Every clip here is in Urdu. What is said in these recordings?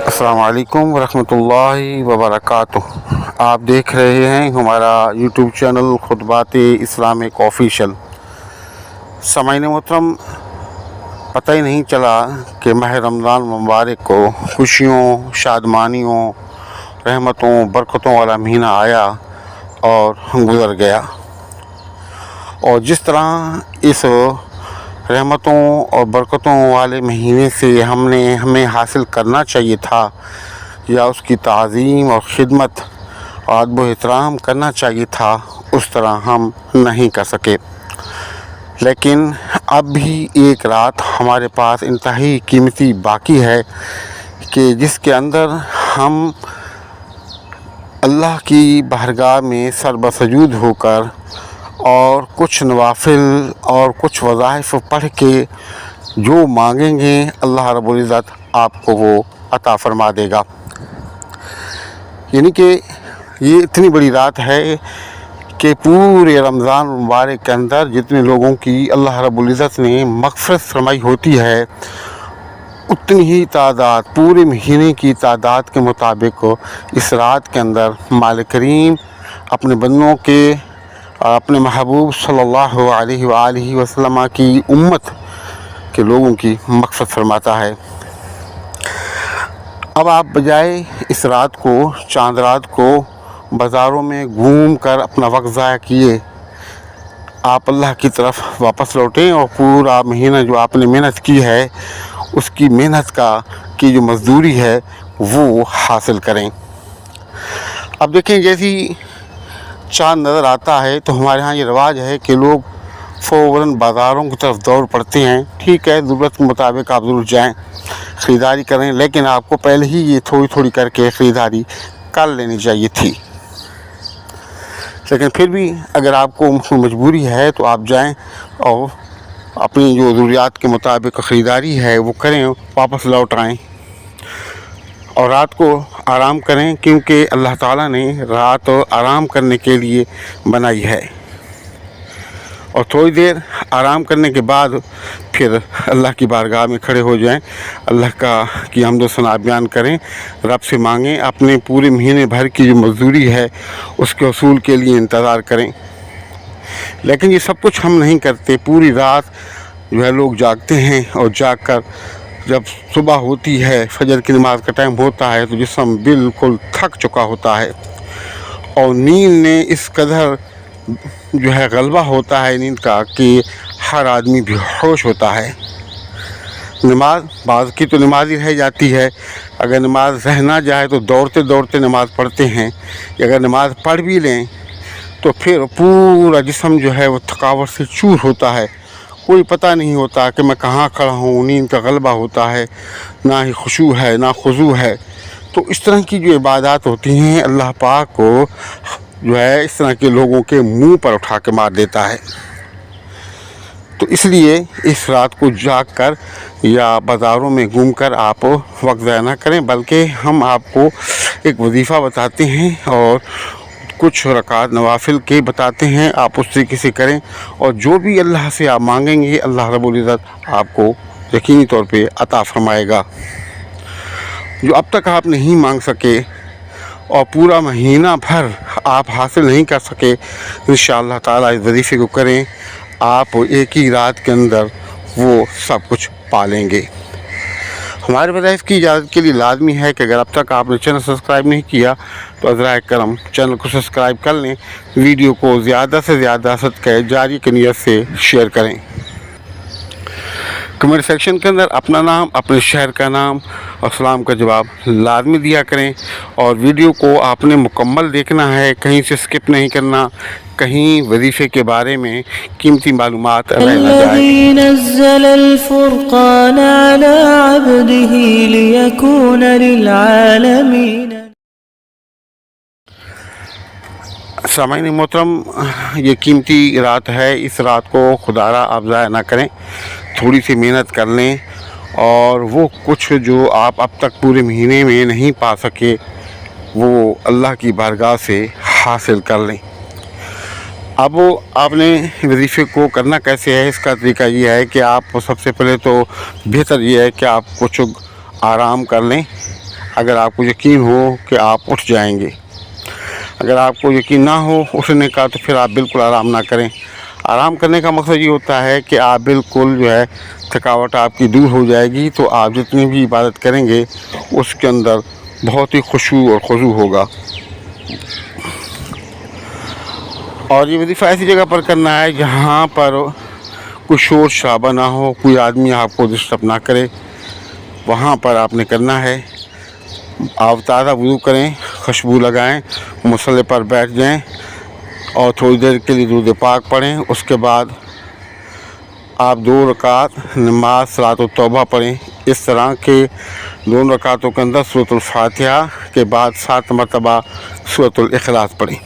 السلام علیکم ورحمۃ اللہ وبرکاتہ۔ آپ دیکھ رہے ہیں ہمارا یوٹیوب چینل خطبات اسلامک آفیشیل۔ سامعین محترم، پتہ ہی نہیں چلا کہ ماہ رمضان مبارک کو خوشیوں، شادمانیوں، رحمتوں، برکتوں والا مہینہ آیا اور گزر گیا، اور جس طرح اس رحمتوں اور برکتوں والے مہینے سے ہمیں حاصل کرنا چاہیے تھا، یا اس کی تعظیم اور خدمت اور ادب و احترام کرنا چاہیے تھا، اس طرح ہم نہیں کر سکے۔ لیکن اب بھی ایک رات ہمارے پاس انتہائی قیمتی باقی ہے کہ جس کے اندر ہم اللہ کی بارگاہ میں سر بسجود ہو کر اور کچھ نوافل اور کچھ وظائف پڑھ کے جو مانگیں گے، اللہ رب العزت آپ کو وہ عطا فرما دے گا۔ یعنی کہ یہ اتنی بڑی رات ہے کہ پورے رمضان مبارک کے اندر جتنے لوگوں کی اللہ رب العزت نے مغفرت فرمائی ہوتی ہے، اتنی ہی تعداد پورے مہینے کی تعداد کے مطابق اس رات کے اندر مالک کریم اپنے بندوں کے اور اپنے محبوب صلی اللہ علیہ وآلہ وسلم کی امت کے لوگوں کی مغفرت فرماتا ہے۔ اب آپ بجائے اس رات کو، چاند رات کو، بازاروں میں گھوم کر اپنا وقت ضائع کیے، آپ اللہ کی طرف واپس لوٹیں اور پورا مہینہ جو آپ نے محنت کی ہے، اس کی محنت کی جو مزدوری ہے وہ حاصل کریں۔ اب دیکھیں، جیسی چاند نظر آتا ہے تو ہمارے ہاں یہ رواج ہے کہ لوگ فوراً بازاروں کی طرف دوڑ پڑتے ہیں۔ ٹھیک ہے، ضرورت کے مطابق آپ ضرور جائیں، خریداری کریں، لیکن آپ کو پہلے ہی یہ تھوڑی تھوڑی کر کے خریداری کر لینی چاہیے تھی۔ لیکن پھر بھی اگر آپ کو مجبوری ہے تو آپ جائیں اور اپنی جو ضروریات کے مطابق خریداری ہے وہ کریں، واپس لوٹ آئیں اور رات کو آرام کریں، کیونکہ اللہ تعالیٰ نے رات آرام کرنے کے لیے بنائی ہے، اور تھوڑی دیر آرام کرنے کے بعد پھر اللہ کی بارگاہ میں کھڑے ہو جائیں، اللہ کی حمد و ثنا بیان کریں، رب سے مانگیں، اپنے پورے مہینے بھر کی جو مزدوری ہے اس کے حصول کے لیے انتظار کریں۔ لیکن یہ سب کچھ ہم نہیں کرتے۔ پوری رات جو ہے لوگ جاگتے ہیں، اور جاگ کر جب صبح ہوتی ہے، فجر کی نماز کا ٹائم ہوتا ہے، تو جسم بالکل تھک چکا ہوتا ہے، اور نیند نے اس قدر جو ہے غلبہ ہوتا ہے نیند کا کہ ہر آدمی بے ہوش ہوتا ہے۔ نماز بعض کی تو نماز ہی رہ جاتی ہے، اگر نماز رہ نہ جائے تو دوڑتے دوڑتے نماز پڑھتے ہیں، اگر نماز پڑھ بھی لیں تو پھر پورا جسم جو ہے وہ تھکاوٹ سے چور ہوتا ہے، کوئی پتہ نہیں ہوتا کہ میں کہاں کھڑا ہوں، نیند کا غلبہ ہوتا ہے، نہ ہی خشوع ہے نہ خضوع ہے۔ تو اس طرح کی جو عبادات ہوتی ہیں، اللہ پاک کو جو ہے اس طرح کے لوگوں کے منہ پر اٹھا کے مار دیتا ہے۔ تو اس لیے اس رات کو جاگ کر یا بازاروں میں گھوم کر آپ وقت ضائع نہ کریں، بلکہ ہم آپ کو ایک وظیفہ بتاتے ہیں اور کچھ رکعات نوافل کے بتاتے ہیں، آپ اس طریقے سے کریں، اور جو بھی اللہ سے آپ مانگیں گے، اللہ رب العزت آپ کو یقینی طور پہ عطا فرمائے گا۔ جو اب تک آپ نہیں مانگ سکے اور پورا مہینہ بھر آپ حاصل نہیں کر سکے، انشاءاللہ تعالیٰ اس وظیفے کو کریں، آپ ایک ہی رات کے اندر وہ سب کچھ پا لیں گے۔ ہمارے وظائف کی اجازت کے لیے لازمی ہے کہ اگر اب تک آپ نے چینل سبسکرائب نہیں کیا تو عذرائے کرم چینل کو سبسکرائب کر لیں، ویڈیو کو زیادہ سے زیادہ صدقہ جاری کی نیت سے شیئر کریں۔ کمنٹ سیکشن کے اندر اپنا نام، اپنے شہر کا نام اور سلام کا جواب لازمی دیا کریں، اور ویڈیو کو آپ نے مکمل دیکھنا ہے، کہیں سے سکپ نہیں کرنا، کہیں وظیفے کے بارے میں قیمتی معلومات رہ نہ جائے۔ الذي نزل الفرقان على عبده ليكون للعالمين۔ سامعین محترم، یہ قیمتی رات ہے، اس رات کو خدا را آپ ضائع نہ کریں، تھوڑی سی محنت کر لیں، اور وہ کچھ جو آپ اب تک پورے مہینے میں نہیں پا سکے وہ اللہ کی بارگاہ سے حاصل کر لیں۔ اب آپ نے وظیفے کو کرنا کیسے ہے، اس کا طریقہ یہ ہے کہ آپ سب سے پہلے تو بہتر یہ ہے کہ آپ کچھ آرام کر لیں، اگر آپ کو یقین ہو کہ آپ اٹھ جائیں گے۔ اگر آپ کو یقین نہ ہو اٹھنے کا تو پھر آپ بالکل آرام نہ کریں۔ آرام کرنے کا مقصد یہ ہوتا ہے کہ آپ بالکل جو ہے تھکاوٹ آپ کی دور ہو جائے گی، تو آپ جتنی بھی عبادت کریں گے اس کے اندر بہت ہی خشوع اور خضوع ہوگا۔ اور یہ وظیفہ ایسی جگہ پر کرنا ہے جہاں پر کوئی شور شرابہ نہ ہو، کوئی آدمی آپ کو ڈسٹرب نہ کرے، وہاں پر آپ نے کرنا ہے۔ آپ تازہ وضو کریں، خوشبو لگائیں، مصلی پر بیٹھ جائیں اور تھوڑی دیر کے لیے درود پاک پڑھیں۔ اس کے بعد آپ 2 رکعت نماز صلاۃ التوبہ پڑھیں، اس طرح کے 2 رکعتوں کے اندر سورۃ الفاتحہ کے بعد 7 مرتبہ سورۃ الاخلاص پڑھیں،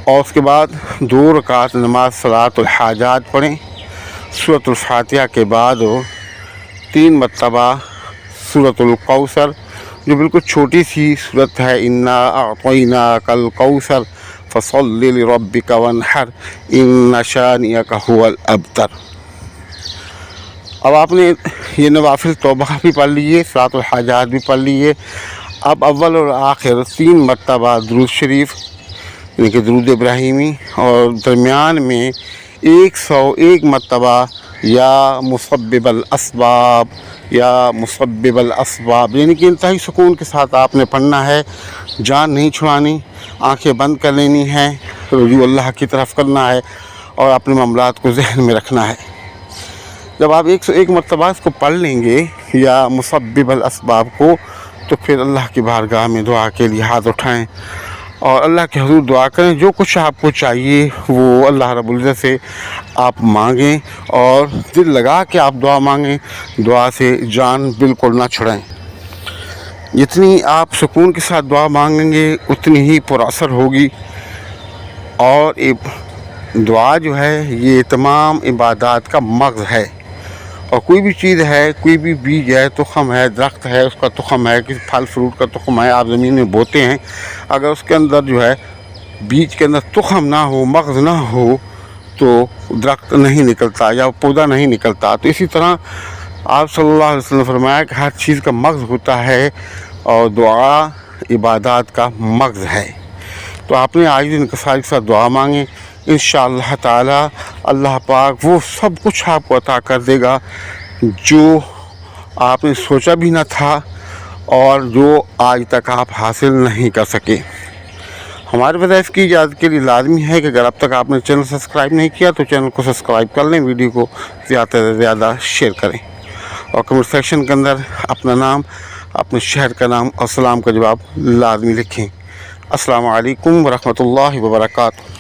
اور اس کے بعد 2 رکعت نماز صلاۃ الحاجات پڑھیں۔ سورۃ الفاتحہ کے بعد 3 مرتبہ سورۃ الکوثر، جو بالکل چھوٹی سی سورت ہے، انا اعطیناک الکوثر فصل لربک وانحر ان شانئک هو الابتر۔ اب آپ نے یہ نوافل توبہ بھی پڑھ لیے، صلاۃ الحاجات بھی پڑھ لیے۔ اب اول اور آخر 3 مرتبہ درود شریف یعنی کہ درود ابراہیمی، اور درمیان میں 101 مرتبہ یا مسبب الاسباب، یا مسبب الاسباب، یعنی کہ انتہائی سکون کے ساتھ آپ نے پڑھنا ہے، جان نہیں چھڑانی، آنکھیں بند کر لینی ہیں، رجوع اللہ کی طرف کرنا ہے اور اپنے معاملات کو ذہن میں رکھنا ہے۔ جب آپ 101 مرتبہ اس کو پڑھ لیں گے یا مسبب الاسباب کو، تو پھر اللہ کی بارگاہ میں دعا کے لیے ہاتھ اٹھائیں اور اللہ کے حضور دعا کریں۔ جو کچھ آپ کو چاہیے وہ اللہ رب العزت سے آپ مانگیں، اور دل لگا کے آپ دعا مانگیں، دعا سے جان بالکل نہ چھڑائیں۔ جتنی آپ سکون کے ساتھ دعا مانگیں گے اتنی ہی پر اثر ہوگی۔ اور دعا جو ہے یہ تمام عبادات کا مغز ہے، اور کوئی بھی چیز ہے، کوئی بھی بیج ہے، تخم ہے، درخت ہے، اس کا تخم ہے، کسی پھل فروٹ کا تخم ہے، آپ زمین میں بوتے ہیں، اگر اس کے اندر جو ہے بیج کے اندر تخم نہ ہو، مغز نہ ہو، تو درخت نہیں نکلتا یا پودا نہیں نکلتا۔ تو اسی طرح آپ صلی اللہ علیہ وسلم نے فرمایا کہ ہر چیز کا مغز ہوتا ہے، اور دعا عبادات کا مغز ہے۔ تو آپ نے آج دن انکساری کے ساتھ دعا مانگیں، انشاءاللہ تعالی اللہ پاک وہ سب کچھ آپ کو عطا کر دے گا جو آپ نے سوچا بھی نہ تھا اور جو آج تک آپ حاصل نہیں کر سکے۔ ہمارے وظائف کی اجازت کے لیے لازمی ہے کہ اگر اب تک آپ نے چینل سبسکرائب نہیں کیا تو چینل کو سبسکرائب کر لیں، ویڈیو کو زیادہ سے زیادہ شیئر کریں، اور کمنٹ سیکشن کے اندر اپنا نام، اپنے شہر کا نام اور سلام کا جواب لازمی لکھیں۔ السلام علیکم ورحمۃ اللہ وبرکاتہ۔